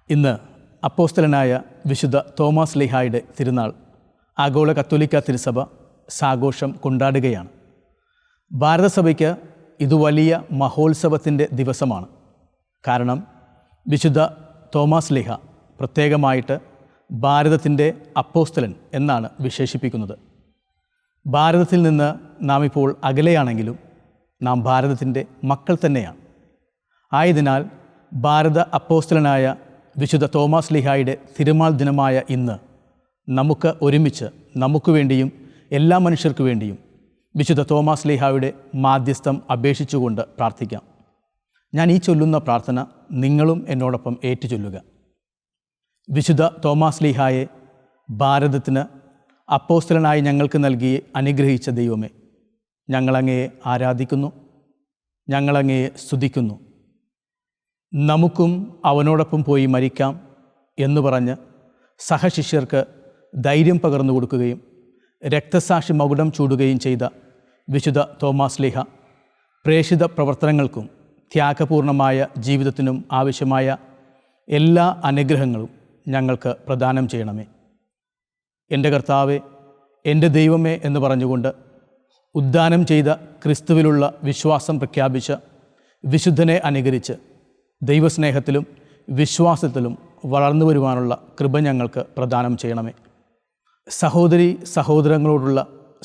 ഇന്ന് അപ്പോസ്തലനായ വിശുദ്ധ തോമാസ് ശ്ലീഹായുടെ തിരുനാൾ ആഗോള കത്തോലിക്ക തിരുസഭ സാഘോഷം കൊണ്ടാടുകയാണ്. ഭാരതസഭയ്ക്ക് ഇത് വലിയ മഹോത്സവത്തിൻ്റെ ദിവസമാണ്. കാരണം വിശുദ്ധ തോമാസ് ശ്ലീഹ പ്രത്യേകമായിട്ട് ഭാരതത്തിൻ്റെ അപ്പോസ്തലൻ എന്നാണ് വിശേഷിപ്പിക്കുന്നത്. ഭാരതത്തിൽ നിന്ന് നാം ഇപ്പോൾ അകലെയാണെങ്കിലും നാം ഭാരതത്തിൻ്റെ മക്കൾ തന്നെയാണ്. ആയതിനാൽ ഭാരത അപ്പോസ്തലനായ വിശുദ്ധ തോമാസ് ശ്ലീഹായുടെ തിരുനാൾ ദിനമായ ഇന്ന് നമുക്ക് ഒരുമിച്ച് നമുക്ക് വേണ്ടിയും എല്ലാ മനുഷ്യർക്കു വേണ്ടിയും വിശുദ്ധ തോമാസ് ശ്ലീഹായുടെ മാധ്യസ്ഥം അപേക്ഷിച്ചുകൊണ്ട് പ്രാർത്ഥിക്കാം. ഞാൻ ഈ ചൊല്ലുന്ന പ്രാർത്ഥന നിങ്ങളും എന്നോടൊപ്പം ഏറ്റുചൊല്ലുക. വിശുദ്ധ തോമാസ് ശ്ലീഹായെ ഭാരതത്തിന് അപ്പോസ്തലനായി ഞങ്ങൾക്ക് നൽകി അനുഗ്രഹിച്ച ദൈവമേ, ഞങ്ങളങ്ങയെ ആരാധിക്കുന്നു, ഞങ്ങളങ്ങയെ സ്തുതിക്കുന്നു. നമുക്കും അവനോടൊപ്പം പോയി മരിക്കാം എന്ന് പറഞ്ഞ് സഹശിഷ്യർക്ക് ധൈര്യം പകർന്നു കൊടുക്കുകയും രക്തസാക്ഷി മകുടം ചൂടുകയും ചെയ്ത വിശുദ്ധ തോമാസ് ശ്ലീഹ പ്രേഷിത പ്രവർത്തനങ്ങൾക്കും ത്യാഗപൂർണമായ ജീവിതത്തിനും ആവശ്യമായ എല്ലാ അനുഗ്രഹങ്ങളും ഞങ്ങൾക്ക് പ്രദാനം ചെയ്യണമേ. എൻ്റെ കർത്താവേ, എൻ്റെ ദൈവമേ എന്ന് പറഞ്ഞുകൊണ്ട് ഉദ്ധാനം ചെയ്ത ക്രിസ്തുവിലുള്ള വിശ്വാസം പ്രഖ്യാപിച്ച് വിശുദ്ധനെ അനുകരിച്ച് ദൈവസ്നേഹത്തിലും വിശ്വാസത്തിലും വളർന്നു വരുവാനുള്ള കൃപ ഞങ്ങൾക്ക് പ്രദാനം ചെയ്യണമേ. സഹോദരീ സഹോദരങ്ങളോടുള്ള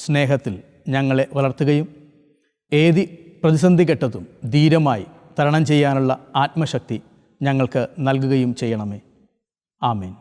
സ്നേഹത്തിൽ ഞങ്ങളെ വളർത്തുകയും ഏത് പ്രതിസന്ധി ഘട്ടത്തും ധീരമായി തരണം ചെയ്യാനുള്ള ആത്മശക്തി ഞങ്ങൾക്ക് നൽകുകയും ചെയ്യണമേ. ആമേൻ.